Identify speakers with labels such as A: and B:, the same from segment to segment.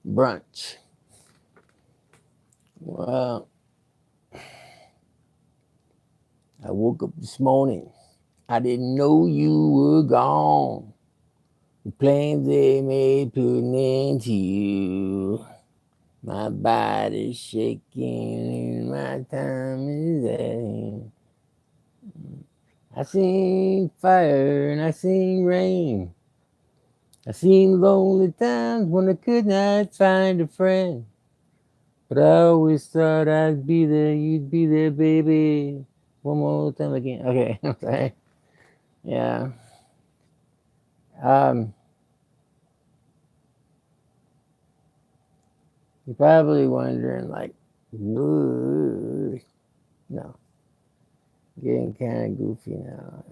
A: Brunch. Well, I woke up this morning. I didn't know you were gone. The plans they made putting into you. My body's shaking, my time is at hand. I seen fire and I seen rain. I seen lonely times when I could not find a friend. But I always thought I'd be there, you'd be there, baby. One more time again. Okay, I'm sorry. Yeah. Um, you're probably wondering, like, "Ooh." No, getting kind of goofy now.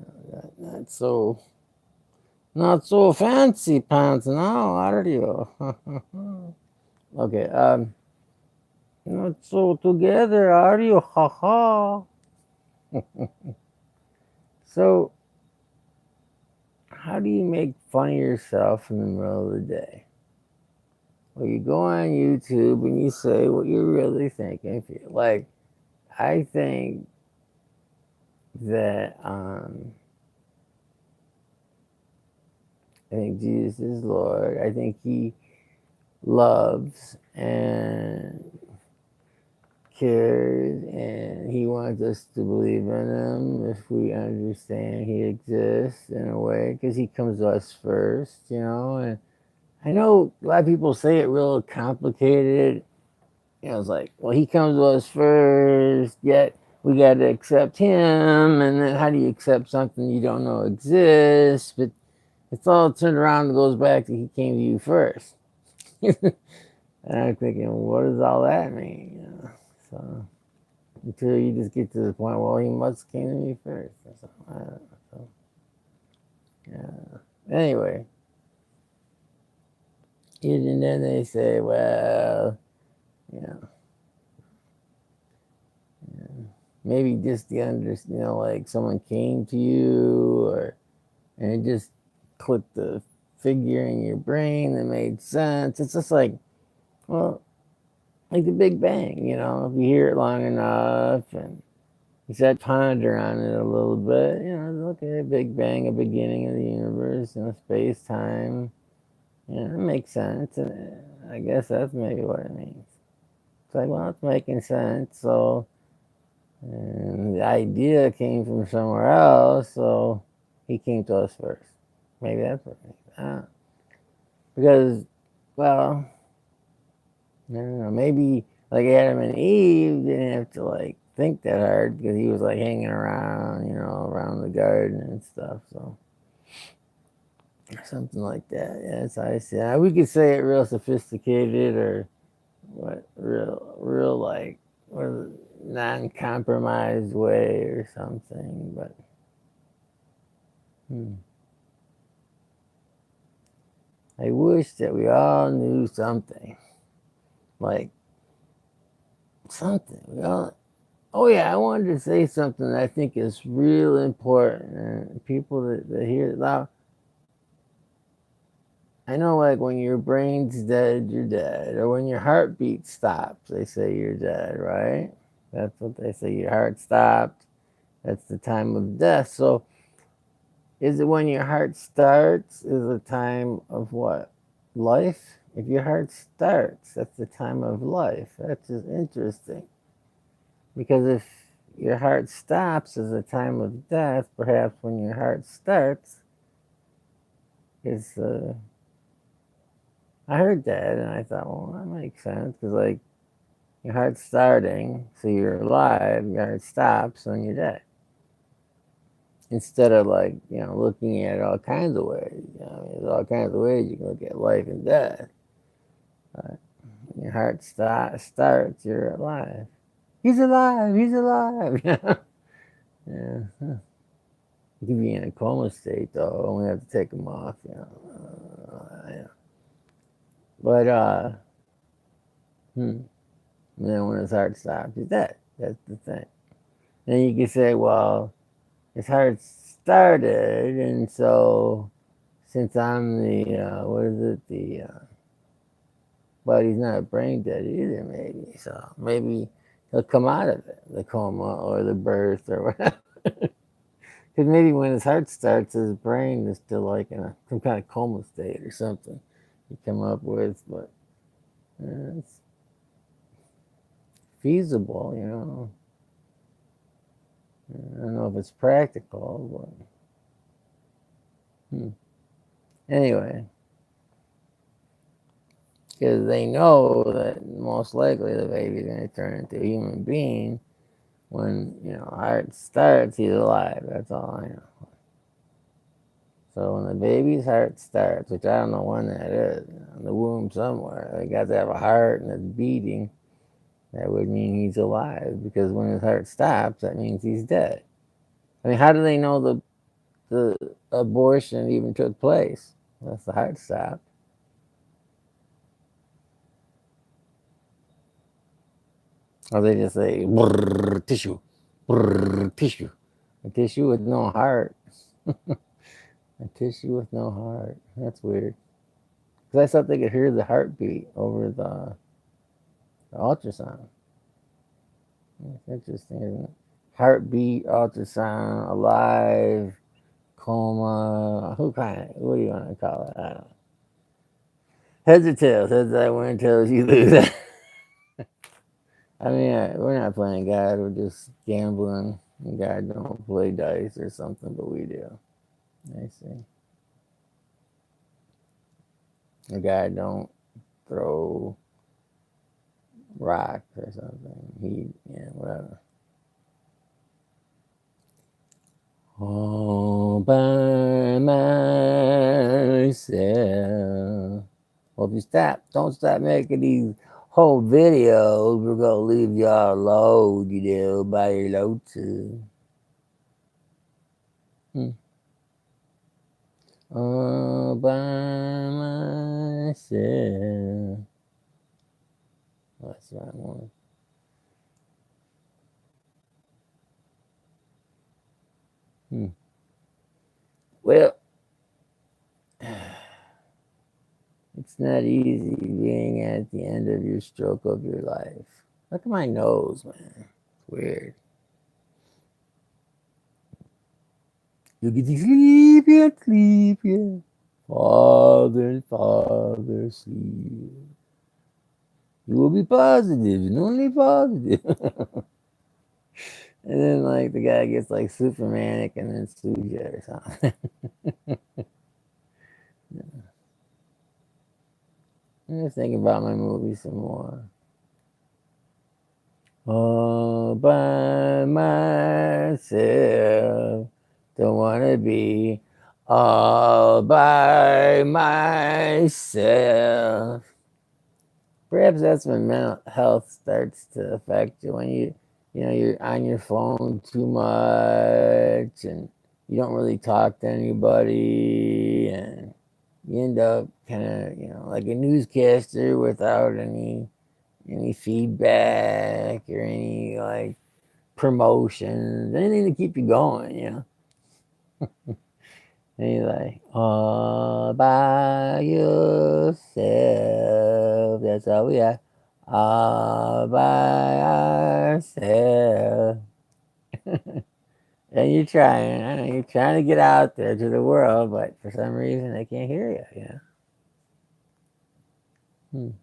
A: Not so fancy pants now, are you? Okay. Not so together, are you? Ha ha. So, how do you make fun of yourself in the middle of the day? Well, you go on YouTube and you say what you really think and feel. Like, I think that I think Jesus is Lord. I think He loves and cares, and He wants us to believe in Him if we understand He exists in a way, because He comes to us first, And I know a lot of people say it real complicated. It's like, well, He comes to us first, yet we got to accept Him, and then how do you accept something you don't know exists? But it's all turned around and goes back to He came to you first. And I'm thinking, what does all that mean? So until you just get to the point, well, He must came to me first. So, I don't know. So, yeah. Anyway, and then they say, well, you know, maybe just the like someone came to you, and it just clicked the figure in your brain that made sense. It's just like, well, like the Big Bang, if you hear it long enough and you start ponder on it a little bit, okay, Big Bang, a beginning of the universe, space, time, it makes sense. And I guess that's maybe what it means. It's like, well, it's making sense, so, and the idea came from somewhere else, so He came to us first. Maybe that's what it means. Because, well, I don't know, maybe like Adam and Eve didn't have to like think that hard because He was like hanging around, around the garden and stuff. So something like that. Yeah, that's how I see it. We could say it real sophisticated or real like or non-compromised way or something. But I wish that we all knew something, like something. Oh yeah, I wanted to say something that I think is real important, and people that hear it loud. I know, like when your brain's dead, you're dead, or when your heartbeat stops, they say you're dead, right? That's what they say. Your heart stopped. That's the time of death. So, is it when your heart starts? Is the time of what? Life? If your heart starts, that's the time of life. That's just interesting. Because if your heart stops is a time of death, perhaps when your heart starts is I heard that and I thought, well, that makes sense because like your heart's starting, so you're alive. Your heart stops, when you're dead. Instead of like looking at it all kinds of ways. There's all kinds of ways you can look at life and death. But when your heart starts, you're alive. He's alive. He's alive. Yeah. You could be in a coma state though. We have to take them off. Yeah. But and then when his heart stops, he's dead. That's the thing. Then you could say, well, his heart started, and so since I'm the what is it, but he's not brain dead either. Maybe so. Maybe he'll come out of it, the coma or the birth or whatever. Because maybe when his heart starts, his brain is still like in some kind of coma state or something. You come up with, but it's feasible, you know. I don't know if it's practical, but anyway, because they know that most likely the baby's going to turn into a human being when heart starts. He's alive. That's all I know. So when the baby's heart starts, which I don't know when that is, in the womb somewhere, they got to have a heart and it's beating. That would mean he's alive because when his heart stops, that means he's dead. I mean, how do they know the abortion even took place? That's the heart stopped. Or they just say tissue, tissue, a tissue with no heart, a tissue with no heart. That's weird. Because I thought they could hear the heartbeat over the ultrasound. That's interesting, isn't it? Heartbeat, ultrasound, alive, coma. What do you want to call it? I don't know. Heads or tails? Heads I win, tails you lose. I mean, we're not playing God. We're just gambling. God don't play dice or something, but we do. I see. The guy don't throw rocks or something. Whatever. All by myself. Well, if you don't stop making these whole videos, we're gonna leave y'all alone, by your lonesome. All by myself. That's right one. Well, it's not easy being at the end of your stroke of your life. Look at my nose, man. It's weird. You get to sleep, yeah. Father, Father, sleep. You will be positive and only positive. And then, like, the guy gets, like, Supermanic and then sues you or something. I'm just thinking about my movie some more. All by myself. Don't want to be all by myself. Perhaps that's when mental health starts to affect you when you're on your phone too much and you don't really talk to anybody and you end up kind of like a newscaster without any feedback or any like promotions, anything to keep you going. And you're like, all by yourself. That's all we are. All by ourselves. And you're trying. I know you're trying to get out there to the world, but for some reason they can't hear you.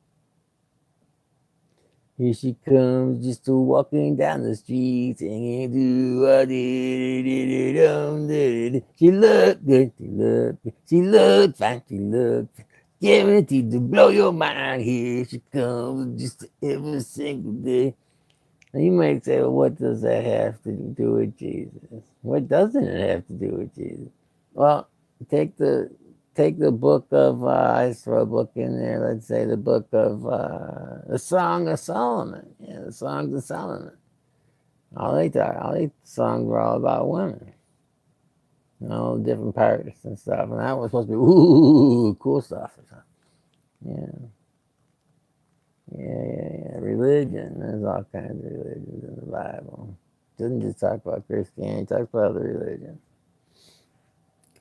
A: Here she comes, just walking down the street, singing do a dee dum dee. She looked good, she looked fine, she looked guaranteed to blow your mind. Here she comes, just every single day. Now you might say, well, what does that have to do with Jesus? What doesn't it have to do with Jesus? Well, take the book of I throw a book in there. Let's say the book of the Song of Solomon. Yeah, the Songs of Solomon. All these songs were all about women. All different parts and stuff. And that was supposed to be cool stuff or something. Yeah. Yeah. Religion. There's all kinds of religions in the Bible. It doesn't just talk about Christianity, it talks about other religions.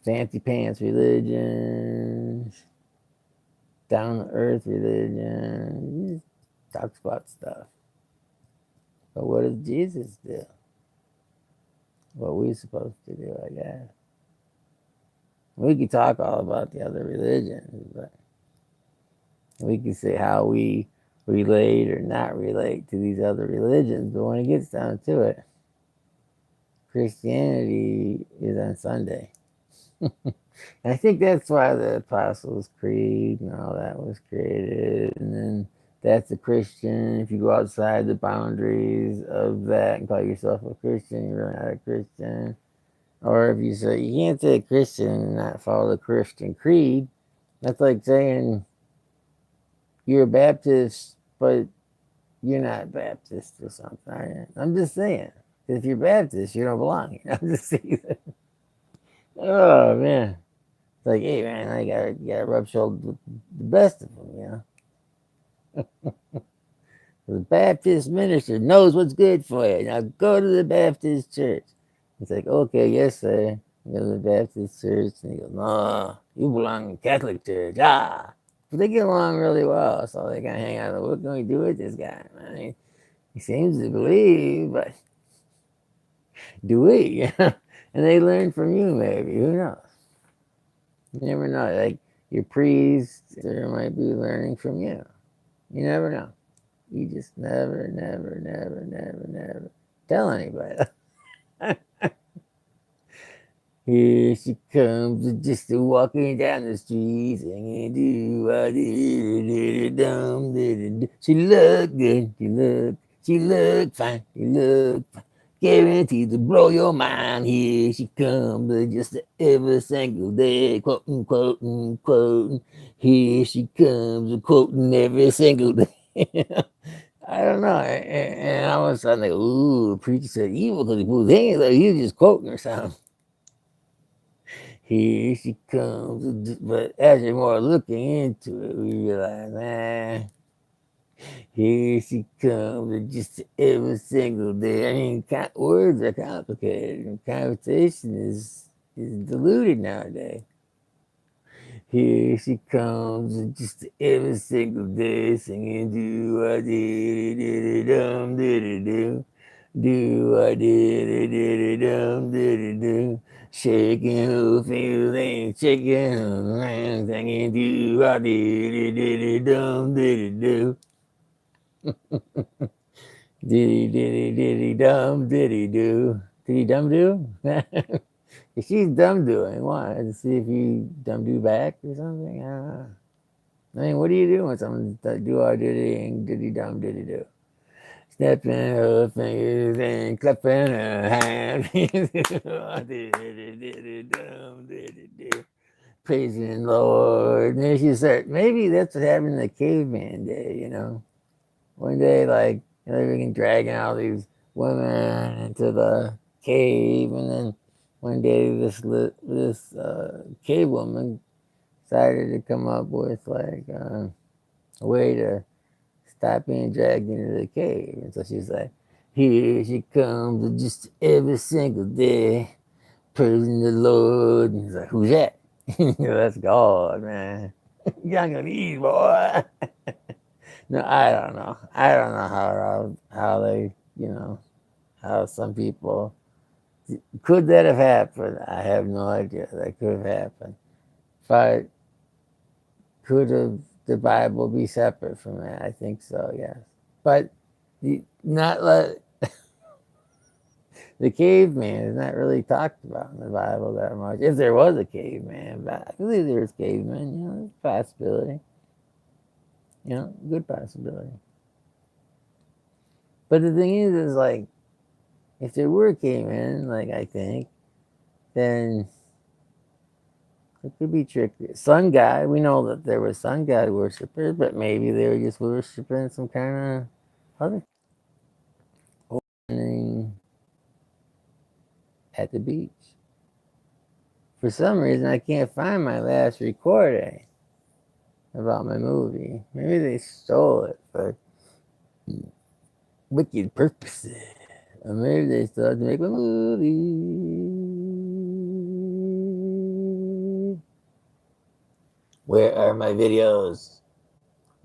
A: Fancy pants religions. down to earth religion. He just talks about stuff. But what does Jesus do? What we supposed to do, I guess. We could talk all about the other religions, but we could say how we relate or not relate to these other religions. But when it gets down to it, Christianity is on Sunday. I think that's why the Apostles' Creed and all that was created. And then that's a Christian. If you go outside the boundaries of that and call yourself a Christian, you're not a Christian. Or if you say you can't say a Christian and not follow the Christian creed, that's like saying you're a Baptist, but you're not Baptist or something. Right? I'm just saying. If you're Baptist, you don't belong here. I'm just saying. Oh man. It's like, hey man, I gotta rub shoulders with the best of them, you know. The Baptist minister knows what's good for you. Now go to the Baptist church. It's like, okay, yes, sir. You go to the Baptist church, and he goes, no, you belong in Catholic church. Ah, but they get along really well, so they kind of hang out. What can we do with this guy? Man? He seems to believe, but do we? and they learn from you, maybe. Who knows? You never know. Like your priest, there might be learning from you. You never know. You just never tell anybody. Here she comes, just walking down the street, singing dum. She look good, she look fine, she look fine. Guaranteed to blow your mind. Here she comes, just every single day, quoting, quoting, quoting. Here she comes, quoting every single day. I don't know. And all of a sudden, like, ooh, the preacher said evil because he moved hands. Like, he was just quoting or something. Here she comes. But as you're more looking into it, we realize, man, here she comes. And just every single day. I mean, words are complicated, and conversation is diluted nowadays. Here she comes, just every single day, singing do I did it dum did it do I did it dum did it do, shaking her feeling, shaking her hand, singing do I did it dum did it do, diddy dum diddy do, did he dum do? If she's dumb doing, why? To see if you dumb do back or something? I don't know. I mean, what do you do when someone do I diddy and diddy dumb diddy do? Snapping her fingers and clapping her hands. Diddy dumb diddy do. Praising the Lord. And then she said, maybe that's what happened in the caveman day, you know? One day, like, you know, we can dragging all these women into the cave, and then one day this cave woman decided to come up with like a way to stop being dragged into the cave, and so she's like, "Here she comes, just every single day, praising the Lord." And he's like, "Who's that?" That's God, man. Young and easy, boy. No, I don't know. I don't know how they, you know, how some people could that have happened. I have no idea. That could have happened. But could have the Bible be separate from that? I think so. Yes, but not let the caveman is not really talked about in the Bible that much. If there was a caveman, but I believe there's cavemen. You know, there's a possibility. You know, good possibility. But the thing is like, if there were cavemen, like I think, then it could be tricky. Sun god, we know that there were sun god worshippers, but maybe they were just worshiping some kind of other thing at the beach. For some reason, I can't find my last recording about my movie. Maybe they stole it for wicked purposes. Or maybe they still have to make a movie. Where are my videos?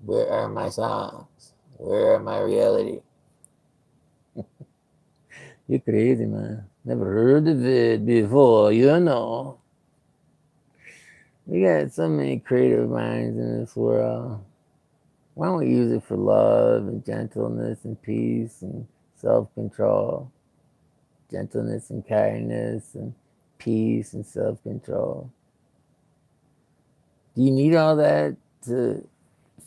A: Where are my songs? Where are my reality? You're crazy, man. Never heard of it before, you know. We got so many creative minds in this world. Why don't we use it for love and gentleness and peace and self control? Gentleness and kindness and peace and self control. Do you need all that to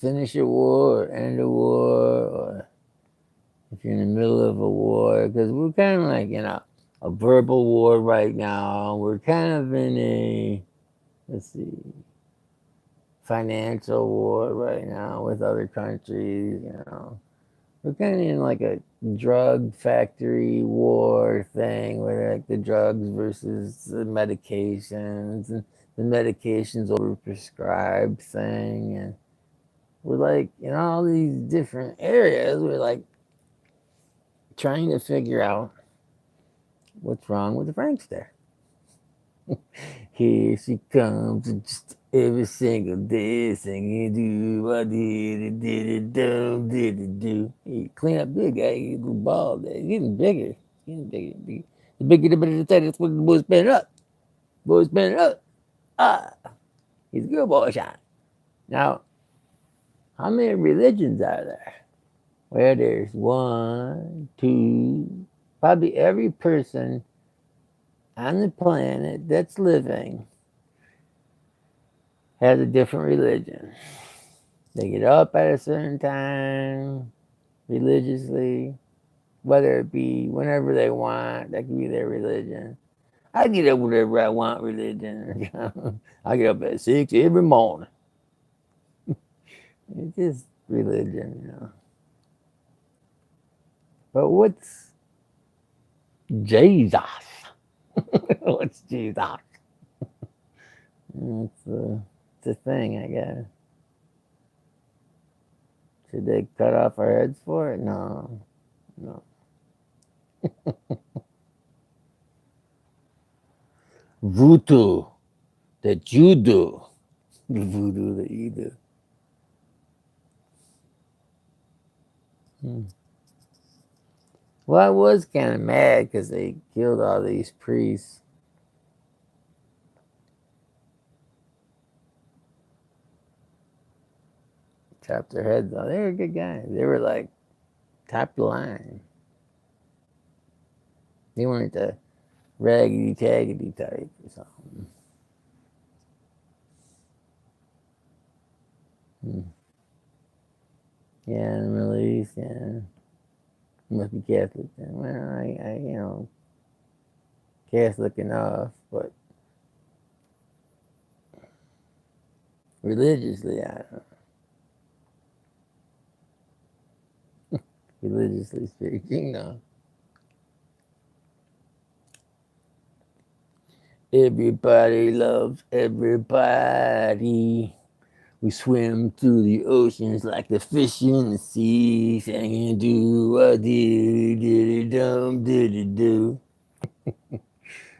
A: finish a war or end a war, or if you're in the middle of a war? Because we're kind of like in a verbal war right now. We're kind of in a, let's see, financial war right now with other countries, you know. We're kind of in like a drug factory war thing where like the drugs versus the medications, and the medications overprescribed thing, and we're like in all these different areas. We're like trying to figure out what's wrong with the prankster. Here she comes just every single day singing, do I did it, did it, do. He clean up big guy, he's a bald, he's getting bigger. Getting bigger, bigger. The bigger the better the tighter, that's what the boy's spinning up. Boy's spinning up. Ah, he's a good boy shot. Now, how many religions are there? Well, there's one, two, probably every person on the planet that's living has a different religion. They get up at a certain time religiously, whether it be whenever they want, that could be their religion. I get up whenever I want religion. I get up at 6 every morning. It's just religion, you know. But what's Jesus? What's Jesus? It's a thing, I guess. Should they cut off our heads for it? No, no. Voodoo that you do. The voodoo that you do. Hmm. Well, I was kind of mad because they killed all these priests. Chopped their heads off. They were good guys. They were like top of the line. They weren't the raggedy taggedy type or something. Hmm. Yeah, in the Middle East, yeah. You must be Catholic then. Well, Catholic enough, but religiously, I don't know. Religiously speaking, no. Everybody loves everybody. We swim through the oceans like the fish in the sea, singing do a diddy dum diddy do.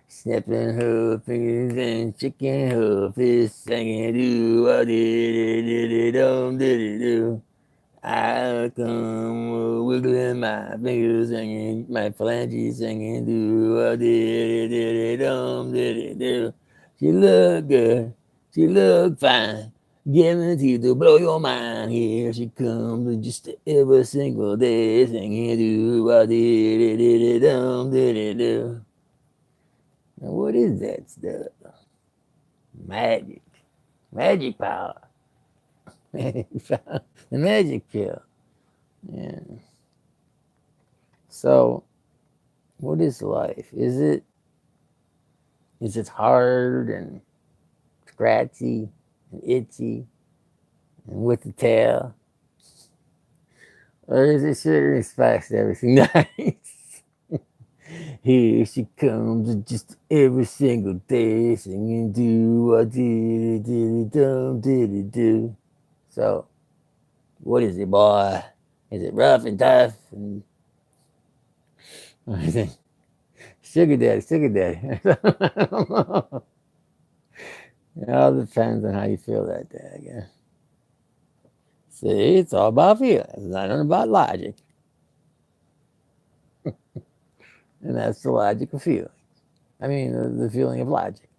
A: Snapping her fingers and shaking her fists, singing do a diddy dum diddy do. I come wiggling my fingers, singing my phalanges, singing do a diddy dum diddy do. She look good, she look fine, guaranteed to blow your mind. Here she comes just every single day, singing do a diddy dum diddy do. Now what is that stuff? Magic, magic power, magic power, the magic pill. Yeah. So, what is life? Is it hard and scratchy and itchy and with the tail? Or is it sugar and spice and everything nice? Here she comes just every single day singing do a diddy diddy dum diddy do. So, what is it, boy? Is it rough and tough and sugar daddy, sugar daddy? It all depends on how you feel that day, I guess. See, it's all about feelings. It's not about logic. And that's the logic of feeling. I mean, the feeling of logic.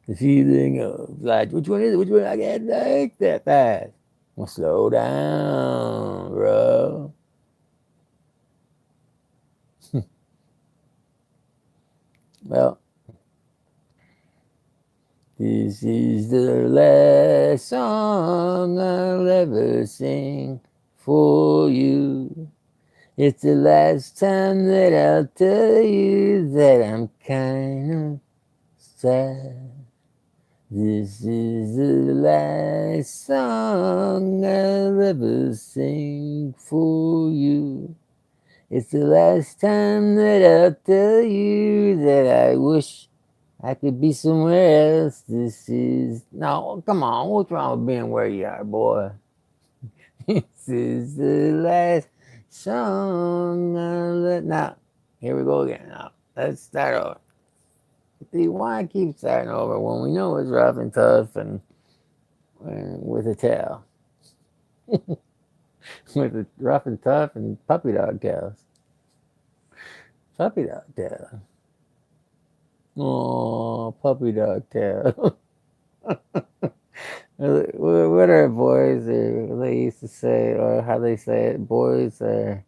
A: The feeling of logic. Which one is it? Which one? I can't think that fast. Well, slow down, bro. Well, this is the last song I'll ever sing for you. It's the last time that I'll tell you that I'm kind of sad. This is the last song I'll ever sing for you. It's the last time that I'll tell you that I wish I could be somewhere else. This is... No, come on. What's wrong with being where you are, boy? This is the last song I'll let... Now, here we go again. Now, let's start over. See, why keep starting over when we know it's rough and tough and with a tail? With a rough and tough and puppy dog tails. Puppy dog tail. Oh, puppy dog tail. What are boys, or they used to say, or how they say it? Boys are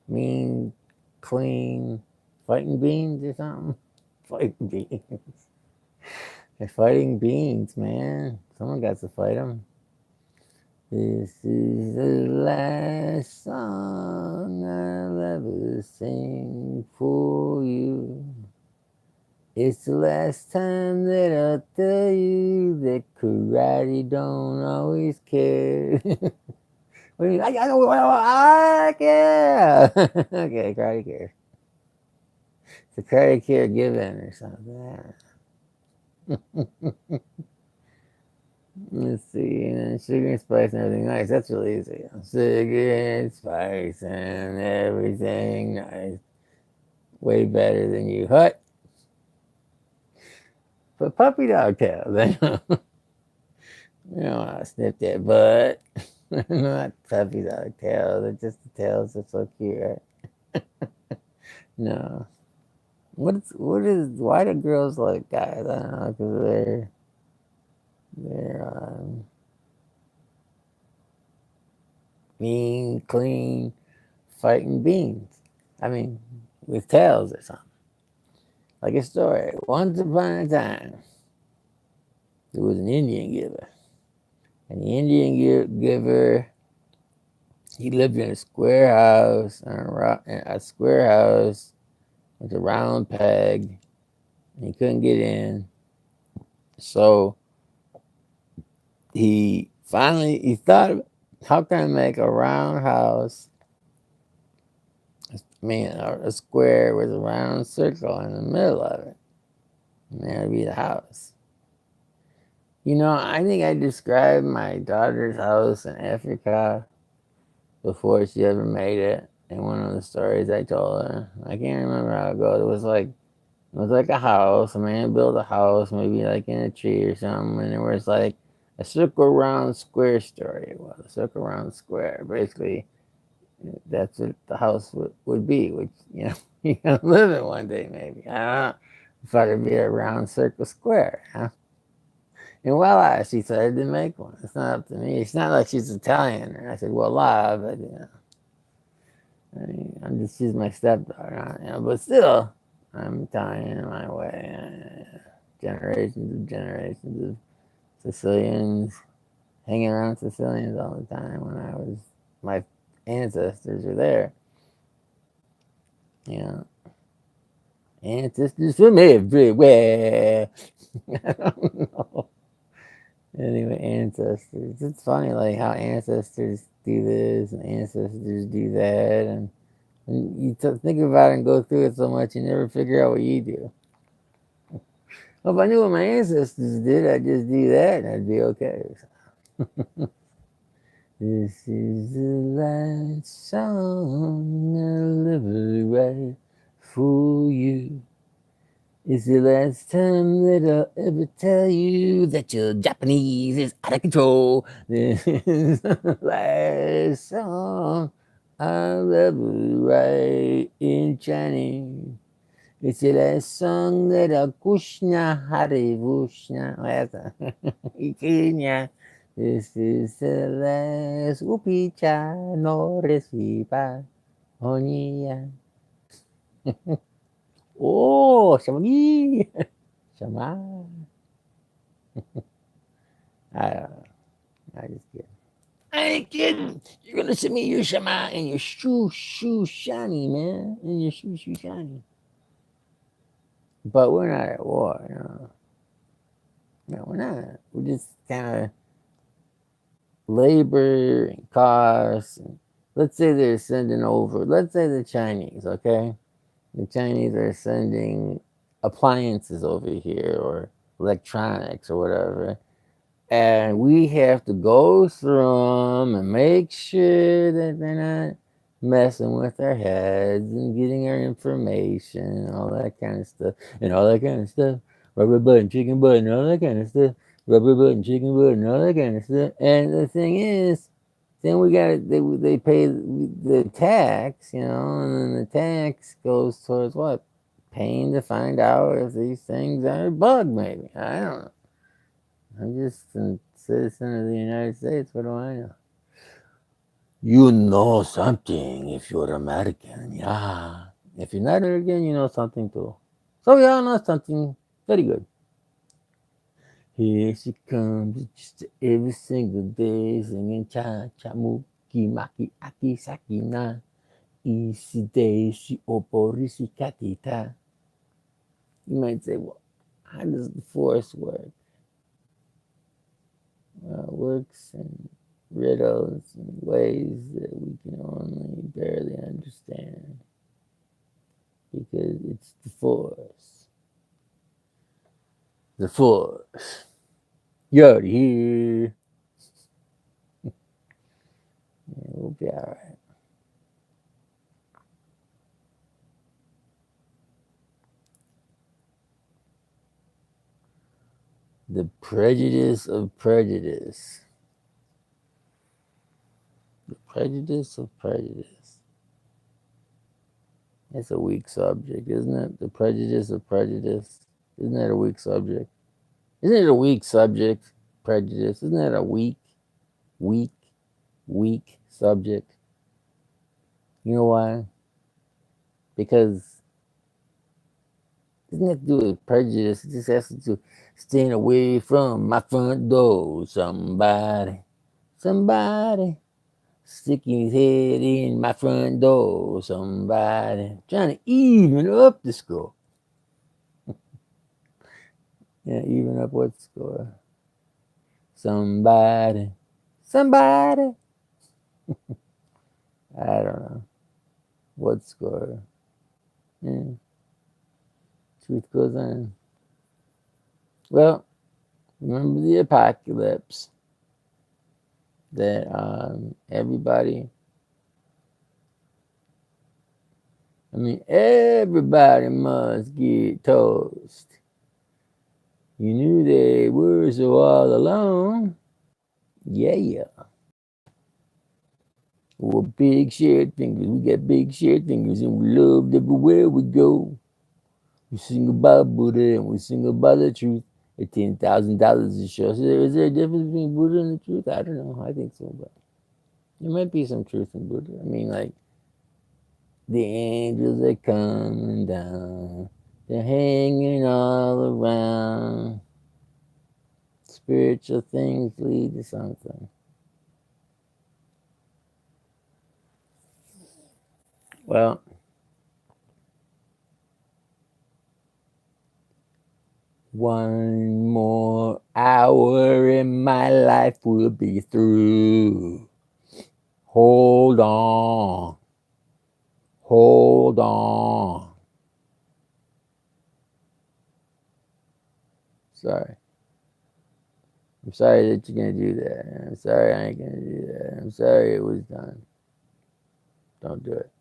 A: mean, clean, fighting beans or something? Fighting beans. They're fighting beans, man. Someone got to fight them. This is the last song I'll ever sing for you. It's the last time that I'll tell you that karate don't always care. What do you mean? I care. Okay, karate care. It's a karate care given or something. Let's see, and sugar and spice and everything nice. That's really easy. Sugar and spice and everything nice. Way better than you. Hut. But puppy dog tail. You don't want to snip that butt. Not puppy dog tail. They're just the tails. They're so cute, right? No. Why do girls like guys? I don't know, because they're mean, clean, fighting beans. I mean, with tails or something. Like a story. Once upon a time, there was an Indian giver. And the Indian giver, he lived in a square house, a square house with a round peg, and he couldn't get in. So he thought, how can I make a round house, a square with a round circle in the middle of it? And that'd be the house. I think I described my daughter's house in Africa before she ever made it in one of the stories I told her. I can't remember how it goes. It was like a house. A man built a house, maybe like in a tree or something, and there was like a circle round square story. It was a circle round square. Basically, that's what the house would be, which you can live in one day maybe. I don't know if I could be a round circle square. Huh? And voila, she started to make one. It's not up to me. It's not like she's Italian. And I said, voila, but she's my stepdaughter. But still, I'm Italian in my way. Generations of Sicilians, hanging around Sicilians all the time my ancestors were there. Ancestors from everywhere. I don't know. Anyway, ancestors. It's funny, like how ancestors do this and ancestors do that, and you think about it and go through it so much, you never figure out what you do. Well, if I knew what my ancestors did, I'd just do that, and I'd be okay. This is the last song I'll ever write for you. It's the last time that I'll ever tell you that your Japanese is out of control. This is the last song I'll ever write in Chinese. It's the last song that I'll kushna harivushna. Ikinya. This is the last upicha no recipa. Oniya. Oh, Shamagi. Shama. I don't know. I just kidding. I ain't kidding. You're gonna send me your Shama and your shoe shiny, man. And your shoe shiny. But we're not at war, you know. No, we're not. We're just kind of labor and costs. And let's say they're sending over. Let's say the Chinese, okay? The Chinese are sending appliances over here or electronics or whatever, and we have to go through them and make sure that they're not messing with our heads and getting our information and all that kind of stuff and all that kind of stuff. Rubber butt and chicken butt and all that kind of stuff. Rubber butt and chicken butt and all that kind of stuff. And the thing is, then we got they pay the tax, you know, and then the tax goes towards what? Paying to find out if these things are bugged, maybe. I don't know. I'm just a citizen of the United States. What do I know? You know something if you're American, yeah. If you're not American, you know something too. So we all know something very good. Here she comes just every single day singing cha cha muki maki aki saki na isi deshi oporisi katita. You might say, well, how does the force work? Works in riddles and ways that we can only barely understand because it's the force. The force. You're here. Yeah, we'll be all right. The prejudice of prejudice. The prejudice of prejudice. That's a weak subject, isn't it? The prejudice of prejudice. Isn't that a weak subject? Isn't it a weak subject? Prejudice. Isn't that a weak, weak subject? You know why? Because it doesn't have to do with prejudice. It just has to do staying away from my front door. Somebody sticking his head in my front door. Somebody trying to even up the score. Yeah, even up what score? Somebody. I don't know. What score? Yeah. Truth goes on. Well, remember the apocalypse that everybody must get toast. You knew they were so all alone. Yeah. Well, big shared fingers. We got big shared fingers and we loved everywhere we go. We sing about Buddha and we sing about the truth at $10,000 a show. So is there a difference between Buddha and the truth? I don't know. I think so, but there might be some truth in Buddha. I mean, like, the angels are coming down. They're hanging all around. Spiritual things lead to something. Well, one more hour and my life will be through. Hold on. Hold on. Sorry. I'm sorry that you're going to do that. I'm sorry I ain't going to do that. I'm sorry it was done. Don't do it.